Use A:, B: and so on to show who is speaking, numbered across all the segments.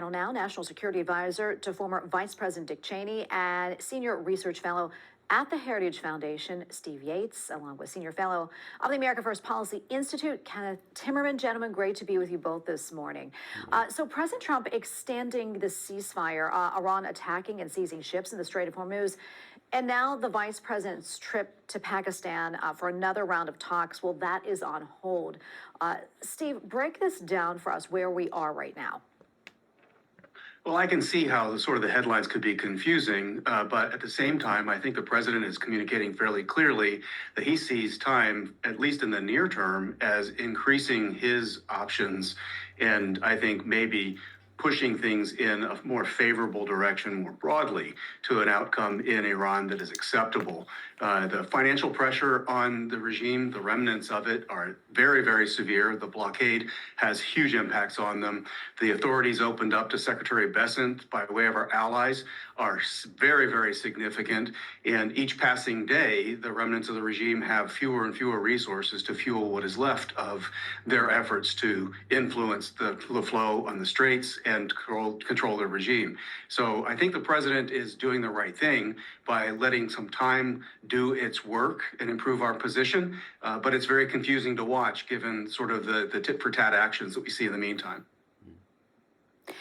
A: panel now, National Security Advisor to former Vice President Dick Cheney and Senior Research Fellow at the Heritage Foundation, Steve Yates, along with Senior Fellow of the America First Policy Institute, Kenneth Timmerman. Gentlemen, great to be with you both this morning. So President Trump extending the ceasefire, Iran attacking and seizing ships in the Strait of Hormuz, and now the Vice President's trip to Pakistan for another round of talks. Well, that is on hold. Steve, break this down for us where we are right now.
B: Well, I can see how the headlines could be confusing, but at the same time, I think the president is communicating fairly clearly that he sees time, at least in the near term, as increasing his options, and I think maybe pushing things in a more favorable direction more broadly to an outcome in Iran that is acceptable. The financial pressure on the regime, the remnants of it, are very, very severe. The blockade has huge impacts on them. The authorities opened up to Secretary Bessent by way of our allies are very, very significant. And each passing day, the remnants of the regime have fewer and fewer resources to fuel what is left of their efforts to influence the flow on the straits and control the regime. So I think the president is doing the right thing by letting some time do its work and improve our position. But it's very confusing to watch given the tit-for-tat actions that we see in the meantime.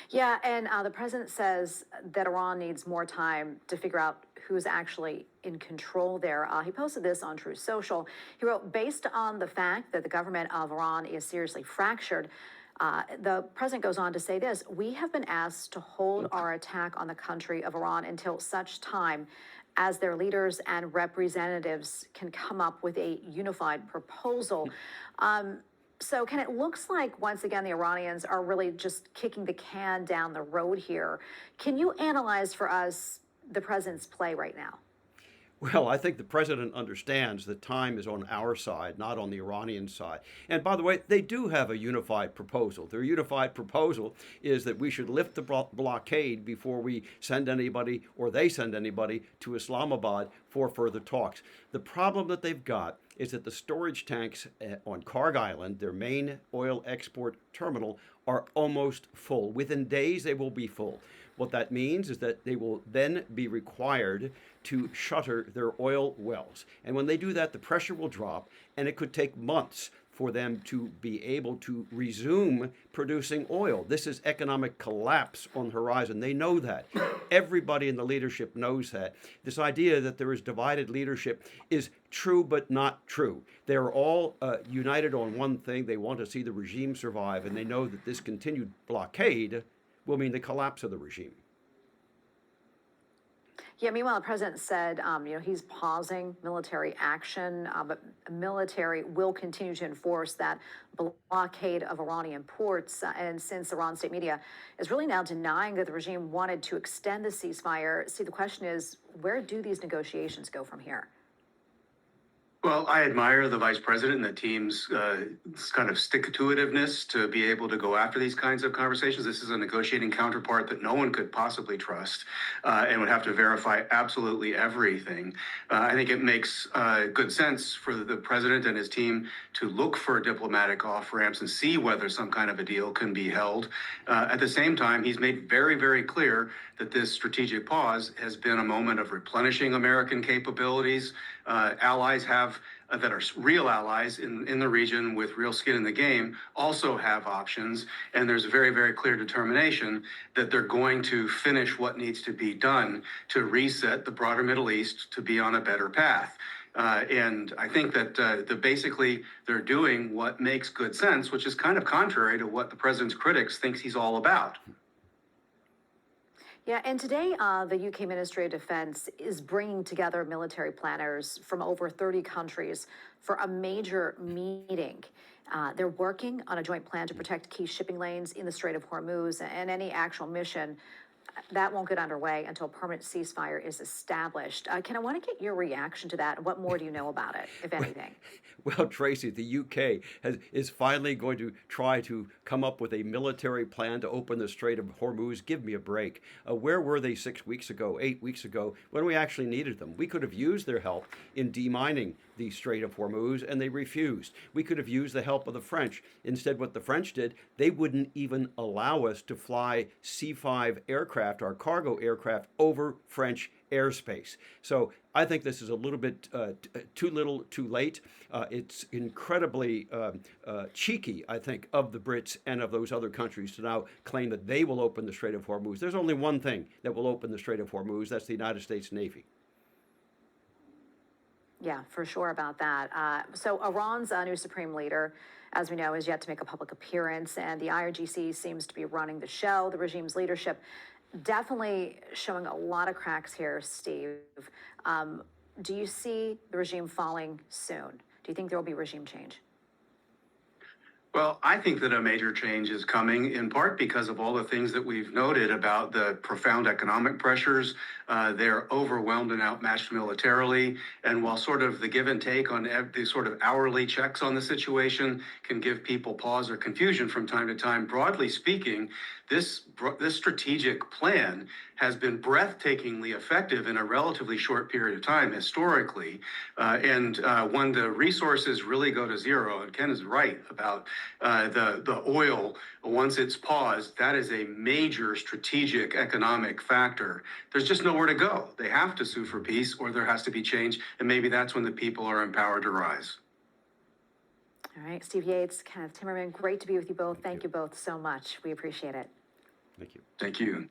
A: Yeah, and the president says that Iran needs more time to figure out who's actually in control there. He posted this on Truth Social. He wrote, based on the fact that the government of Iran is seriously fractured, the president goes on to say this: we have been asked to hold our attack on the country of Iran until such time as their leaders and representatives can come up with a unified proposal. So, Ken, it looks like, once again, the Iranians are really just kicking the can down the road here. Can you analyze for us the president's play right now?
C: Well, I think the president understands that time is on our side, not on the Iranian side. And by the way, they do have a unified proposal. Their unified proposal is that we should lift the blockade before we send anybody, or they send anybody, to Islamabad for further talks. The problem that they've got is that the storage tanks on Karg Island, their main oil export terminal, are almost full. Within days, they will be full. What that means is that they will then be required to shutter their oil wells. And when they do that, the pressure will drop, and it could take months for them to be able to resume producing oil. This is economic collapse on the horizon. They know that. Everybody in the leadership knows that. This idea that there is divided leadership is true but not true. They're all united on one thing. They want to see the regime survive, and they know that this continued blockade will mean the collapse of the regime.
A: Yeah, meanwhile, the president said, he's pausing military action, but military will continue to enforce that blockade of Iranian ports. And since Iran state media is really now denying that the regime wanted to extend the ceasefire, the question is, where do these negotiations go from here?
B: Well, I admire the vice president and the team's stick-to-itiveness to be able to go after these kinds of conversations. This is a negotiating counterpart that no one could possibly trust and would have to verify absolutely everything. I think it makes good sense for the president and his team to look for diplomatic off-ramps and see whether some kind of a deal can be held. At the same time, he's made very, very clear that this strategic pause has been a moment of replenishing American capabilities. Allies that are real allies in the region with real skin in the game also have options. And there's a very, very clear determination that they're going to finish what needs to be done to reset the broader Middle East to be on a better path. And I think that basically they're doing what makes good sense, which is kind of contrary to what the president's critics thinks he's all about.
A: Yeah, and today the UK Ministry of Defense is bringing together military planners from over 30 countries for a major meeting. They're working on a joint plan to protect key shipping lanes in the Strait of Hormuz, and any actual mission that won't get underway until a permanent ceasefire is established. Ken, I want to get your reaction to that. What more do you know about it, if anything?
C: Well, Tracy, the UK is finally going to try to come up with a military plan to open the Strait of Hormuz. Give me a break. Where were they 6 weeks ago, 8 weeks ago, when we actually needed them? We could have used their help in demining the Strait of Hormuz, and they refused. We could have used the help of the French. Instead, what the French did, they wouldn't even allow us to fly C-5 aircraft, our cargo aircraft, over French airspace. So I think this is a little bit too little, too late. It's incredibly cheeky, I think, of the Brits and of those other countries to now claim that they will open the Strait of Hormuz. There's only one thing that will open the Strait of Hormuz. That's the United States Navy.
A: Yeah, for sure about that. So Iran's new supreme leader, as we know, is yet to make a public appearance, and the IRGC seems to be running the show. The regime's leadership definitely showing a lot of cracks here, Steve. Do you see the regime falling soon? Do you think there will be regime change?
B: Well, I think that a major change is coming in part because of all the things that we've noted about the profound economic pressures. They're overwhelmed and outmatched militarily. And while sort of the give and take on the sort of hourly checks on the situation can give people pause or confusion from time to time, broadly speaking, this strategic plan has been breathtakingly effective in a relatively short period of time historically. And when the resources really go to zero, and Ken is right about the oil, once it's paused, that is a major strategic economic factor. There's just nowhere to go. They have to sue for peace or there has to be change. And maybe that's when the people are empowered to rise.
A: All right, Steve Yates, Kenneth Timmerman, great to be with you both. Thank you both so much. We appreciate it.
C: Thank you.
B: Thank you.